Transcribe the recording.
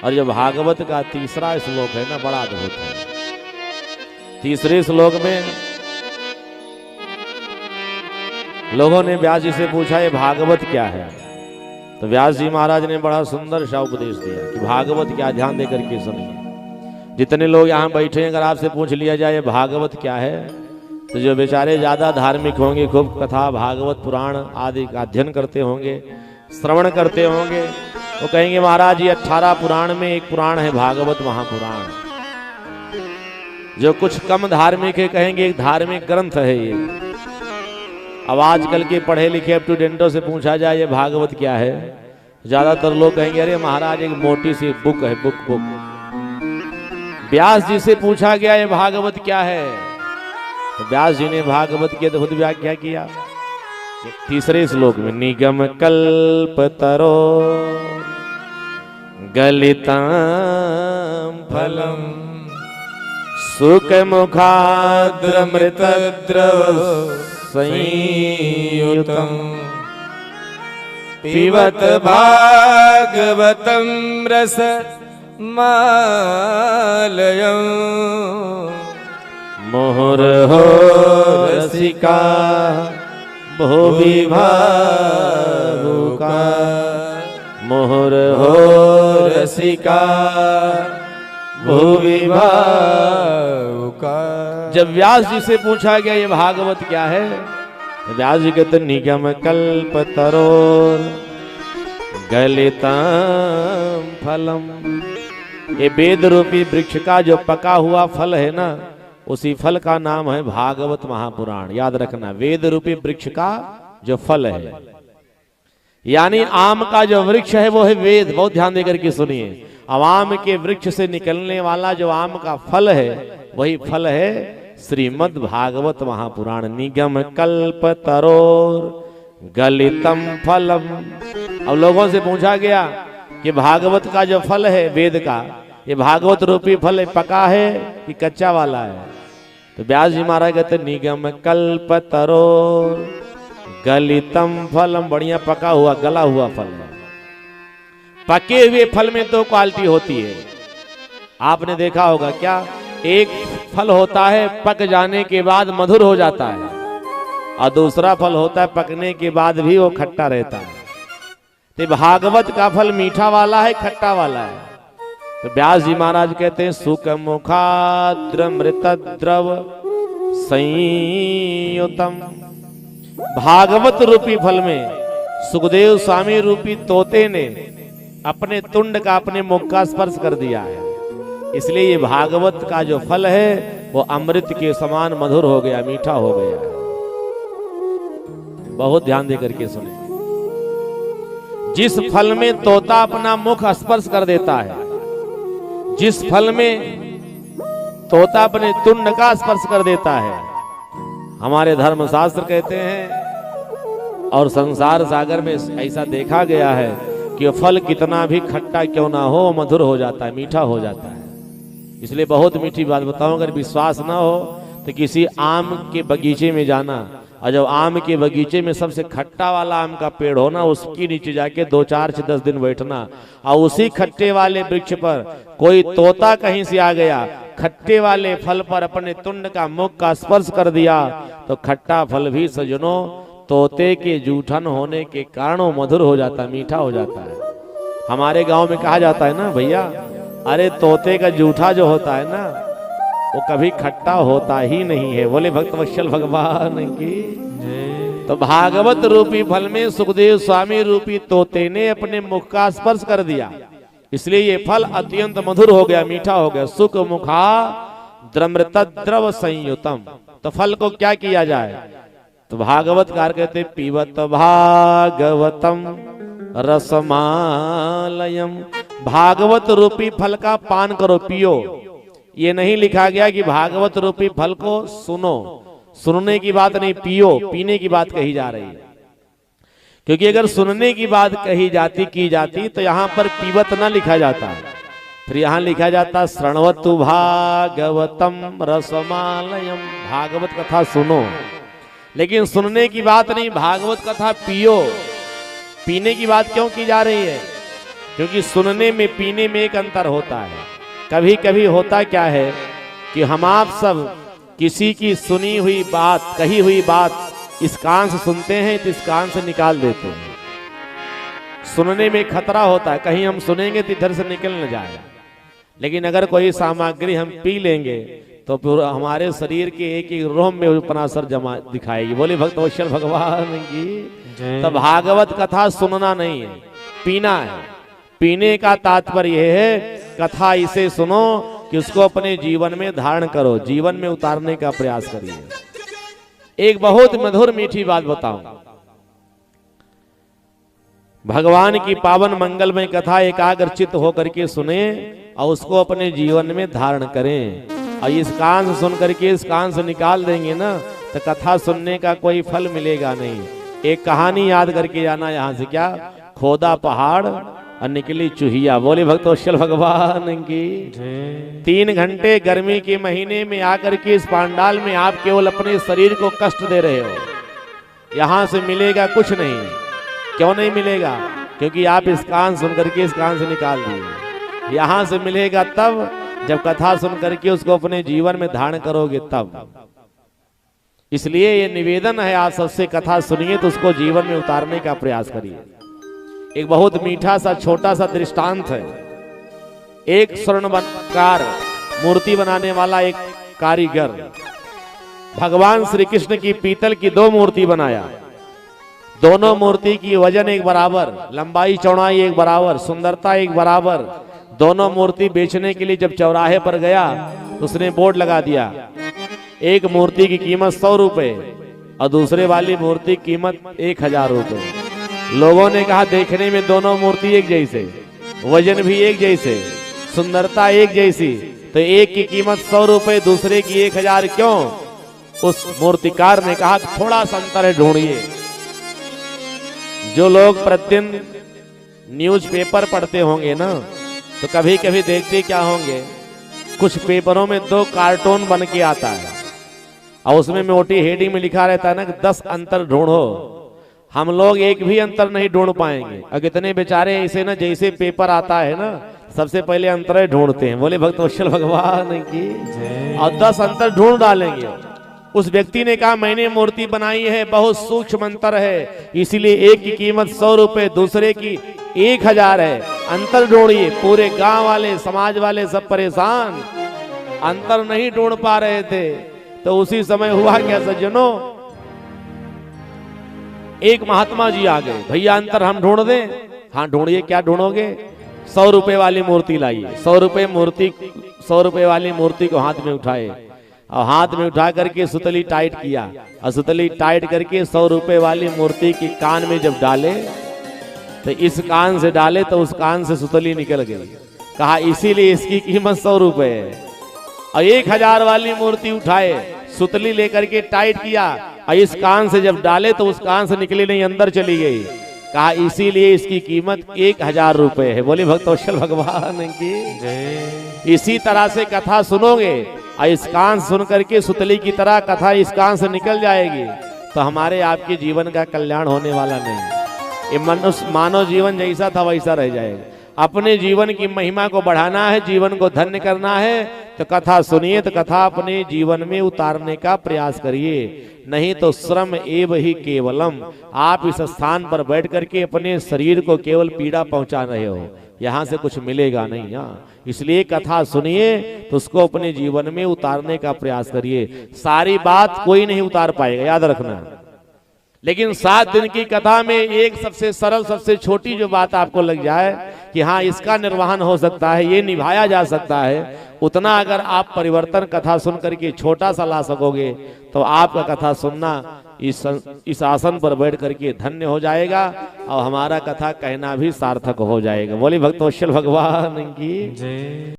और जो भागवत का तीसरा श्लोक है ना, बड़ा अद्भुत है। तीसरे श्लोक में लोगों ने व्यास जी से पूछा ये भागवत क्या है, तो व्यास जी महाराज ने बड़ा सुंदर सा उपदेश दिया कि भागवत क्या, ध्यान देकर के सुनिए। जितने लोग यहाँ बैठे हैं, अगर आपसे पूछ लिया जाए ये भागवत क्या है, तो जो बेचारे ज्यादा धार्मिक होंगे, खूब कथा भागवत पुराण आदि का अध्ययन करते होंगे, श्रवण करते होंगे, वो कहेंगे महाराज ये 18 पुराण में एक पुराण है भागवत महापुराण। जो कुछ कम धार्मिक है कहेंगे एक धार्मिक ग्रंथ है ये। अब आजकल के पढ़े लिखे स्टूडेंटों से पूछा जाए ये भागवत क्या है, ज्यादातर लोग कहेंगे अरे महाराज एक मोटी सी बुक है, बुक। व्यास जी से पूछा गया ये भागवत क्या है, तो व्यास जी ने भागवत की अद्भुत व्याख्या किया तीसरे श्लोक में। निगम कल्प तरो गलितम फलम सुख मुखाद्रमृत द्रव संयुतम पिबत भागवतम रस मालयम मुहुर्हो रसिका भुवि भावुका मुहुर्हो रसिका भुवि भावुका। जब व्यास जी से पूछा गया ये भागवत क्या है, तो व्यास जी कहते निगम कल्प तरोर गलितम फलम, ये वेद रूपी वृक्ष का जो पका हुआ फल है ना, उसी फल का नाम है भागवत महापुराण। याद रखना, वेद रूपी वृक्ष का जो फल है, यानी आम का जो वृक्ष है वो है वेद। बहुत ध्यान देकर के सुनिए, अब आम के वृक्ष से निकलने वाला जो आम का फल है वही फल है श्रीमद् भागवत महापुराण। निगम कल्प तरोर गलितम फलम। अब लोगों से पूछा गया कि भागवत का जो फल है वेद का, ये भागवत रूपी फल पका है कि कच्चा वाला है, तो व्यास जी महाराज कहते निगम कल्प तरोर गलितम फलम, बढ़िया पका हुआ गला हुआ फल है। पके हुए फल में तो क्वालिटी होती है, आपने देखा होगा क्या, एक फल होता है पक जाने के बाद मधुर हो जाता है, और दूसरा फल होता है पकने के बाद भी वो खट्टा रहता है। तो भागवत का फल मीठा वाला है, खट्टा वाला है। तो व्यास जी महाराज कहते हैं सुख मुखाद्रमृत द्रव संयुतम, भागवत रूपी फल में सुखदेव स्वामी रूपी तोते ने अपने तुंड का, अपने मुख का स्पर्श कर दिया है, इसलिए ये भागवत का जो फल है वो अमृत के समान मधुर हो गया, मीठा हो गया। बहुत ध्यान देकर के सुने, जिस फल में तोता अपना मुख स्पर्श कर देता है, जिस फल में तोता अपने तुंड का स्पर्श कर देता है, हमारे धर्मशास्त्र कहते हैं और संसार सागर में ऐसा देखा गया है कि फल कितना भी खट्टा क्यों ना हो मधुर हो जाता है, मीठा हो जाता है। इसलिए बहुत मीठी बात बताऊं, अगर विश्वास ना हो तो किसी आम के बगीचे में जाना, और जब आम के बगीचे में सबसे खट्टा वाला आम का पेड़ हो ना, उसके नीचे जाके 2, 4 से 10 दिन बैठना, और उसी खट्टे वाले वृक्ष पर कोई तोता कहीं से आ गया, खट्टे वाले फल पर अपने तुंड का मुख का स्पर्श कर दिया, तो खट्टा फल भी सजनों तोते के जूठन होने के कारण मधुर हो जाता है, मीठा हो जाता है। हमारे गांव में कहा जाता है ना भैया, अरे तोते का जूठा जो होता है ना वो कभी खट्टा होता ही नहीं है। बोले भक्तवत्सल भगवान की। तो भागवत रूपी फल में सुखदेव स्वामी रूपी तोते ने अपने मुख का स्पर्श कर दिया, इसलिए ये फल अत्यंत मधुर हो गया, मीठा हो गया। सुख मुखा द्रमृत द्रव संयुतम। तो फल को क्या किया जाए, तो भागवतकार कहते पीवत भागवतम रसमालयम, भागवत रूपी फल का पान करो, पियो। ये नहीं लिखा गया कि भागवत रूपी फल को सुनो, सुनने की बात नहीं, पियो, पीने की बात कही जा रही है। क्योंकि अगर सुनने की बात कही जाती की जाती तो यहां पर पीवत ना लिखा जाता, फिर यहां लिखा जाता श्रृणवतु भागवतम रसमालयम, भागवत कथा सुनो। लेकिन सुनने की बात नहीं, भागवत कथा पियो। पीने की बात क्यों की जा रही है, क्योंकि सुनने में पीने में एक अंतर होता है। कभी कभी होता क्या है कि हम आप सब किसी की सुनी हुई बात, कही हुई बात इस कान से सुनते हैं तो इस कान से निकाल देते हैं। सुनने में खतरा होता है, कहीं हम सुनेंगे तो इधर से निकल न जाए। लेकिन अगर कोई सामग्री हम पी लेंगे तो पूरा हमारे शरीर के एक एक रोम में अपना असर जमा दिखाएगी। बोले भक्तवत्सल भगवान की। तो भागवत कथा सुनना नहीं है, पीना है। पीने का तात्पर्य यह है कथा इसे सुनो कि उसको अपने जीवन में धारण करो, जीवन में उतारने का प्रयास करिए। एक बहुत मधुर मीठी बात बताऊं, भगवान की पावन मंगलमय कथा एकाग्रचित्त होकर के सुने और उसको अपने जीवन में धारण करें। और इस कान से सुन करके इस कान से निकाल देंगे ना तो कथा सुनने का कोई फल मिलेगा नहीं। एक कहानी याद करके जाना यहाँ से, क्या खोदा पहाड़ और निकली चूहिया। बोले भक्तवत्सल भगवान की। 3 घंटे गर्मी के महीने में आकर के इस पांडाल में आप केवल अपने शरीर को कष्ट दे रहे हो। यहां से मिलेगा कुछ नहीं। क्यों नहीं मिलेगा? क्योंकि आप इस कान सुन करके इस कान से निकाल दिए। यहां से मिलेगा तब जब कथा सुन करके उसको अपने जीवन में धारण करोगे तब। इसलिए ये निवेदन है आप सबसे, कथा सुनिए तो उसको जीवन में उतारने का प्रयास करिए। एक बहुत मीठा सा छोटा सा दृष्टांत है। एक स्वर्णकार मूर्ति बनाने वाला एक कारीगर भगवान श्री कृष्ण की पीतल की 2 मूर्ति बनाया। दोनों मूर्ति की वजन एक बराबर, लंबाई चौड़ाई एक बराबर, सुंदरता एक बराबर। दोनों मूर्ति बेचने के लिए जब चौराहे पर गया तो उसने बोर्ड लगा दिया, एक मूर्ति की कीमत 100 रुपए और दूसरे वाली मूर्ति की कीमत 1000 रुपए। लोगों ने कहा देखने में दोनों मूर्ति एक जैसे, वजन भी एक जैसे, सुंदरता एक जैसी, तो एक की कीमत 100 रुपए दूसरे की 1000 क्यों? उस मूर्तिकार ने कहा थोड़ा सा अंतर है, ढूंढिए। जो लोग प्रतिदिन न्यूज़पेपर पढ़ते होंगे ना तो कभी कभी देखते क्या होंगे, कुछ पेपरों में 2 कार्टून बन के आता है और उसमें मोटी हेडिंग में लिखा रहता है ना कि 10 अंतर ढूंढो। हम लोग एक भी अंतर नहीं ढूंढ पाएंगे। और कितने बेचारे ऐसे ना, जैसे पेपर आता है ना सबसे पहले अंतर ढूंढते हैं। बोले भक्तवत्सल भगवान की। और 10 अंतर ढूंढ डालेंगे। उस व्यक्ति ने कहा मैंने मूर्ति बनाई है, बहुत सूक्ष्म अंतर है, इसीलिए एक की कीमत 100 रुपए दूसरे की 1000 है। अंतर ढूंढिए। पूरे गांव वाले समाज वाले सब परेशान, अंतर नहीं ढूंढ पा रहे थे। तो उसी समय हुआ क्या सज्जनों, एक महात्मा जी आ गए, भैया अंतर हम ढूंढ दें? हाँ ढूंढिए। क्या ढूंढोगे? 100 रुपए वाली मूर्ति लाइए। 100 रुपए वाली मूर्ति को हाथ में उठाए और हाथ में उठा करके सुतली टाइट किया और सुतली टाइट करके 100 रुपए वाली मूर्ति की कान में जब डाले तो इस कान से डाले तो उस कान से सुतली निकल गई। कहा इसीलिए इसकी कीमत 100 रुपए है। और 1000 वाली मूर्ति उठाए, सुतली लेकर के टाइट किया और इस कान से जब डाले तो उस कान से निकली नहीं, अंदर चली गई। कहा इसीलिए इसकी कीमत 1000 रुपए है। बोले भक्तवत्सल भगवान की। इसी तरह से कथा सुनोगे और इस कान सुन करके सुतली की तरह कथा इस कान से निकल जाएगी तो हमारे आपके जीवन का कल्याण होने वाला नहीं। ये मनुष्य मानव जीवन जैसा था वैसा रह जाएगा। अपने जीवन की महिमा को बढ़ाना है, जीवन को धन्य करना है तो कथा सुनिए, तो कथा अपने जीवन में उतारने का प्रयास करिए। नहीं तो श्रम एव ही केवलम, आप इस स्थान पर बैठ करके अपने शरीर को केवल पीड़ा पहुंचा रहे हो, यहाँ से कुछ मिलेगा नहीं। इसलिए कथा सुनिए तो उसको अपने जीवन में उतारने का प्रयास करिए। सारी बात कोई नहीं उतार पाएगा, याद रखना। लेकिन 7 दिन की कथा में एक सबसे सरल, सबसे छोटी जो बात आपको लग जाए कि हाँ इसका निर्वहन हो सकता है, ये निभाया जा सकता है, उतना अगर आप परिवर्तन कथा सुन करके छोटा सा ला सकोगे तो आपका कथा सुनना इस आसन पर बैठ करके धन्य हो जाएगा और हमारा कथा कहना भी सार्थक हो जाएगा। बोले भक्तवत्सल भगवान की।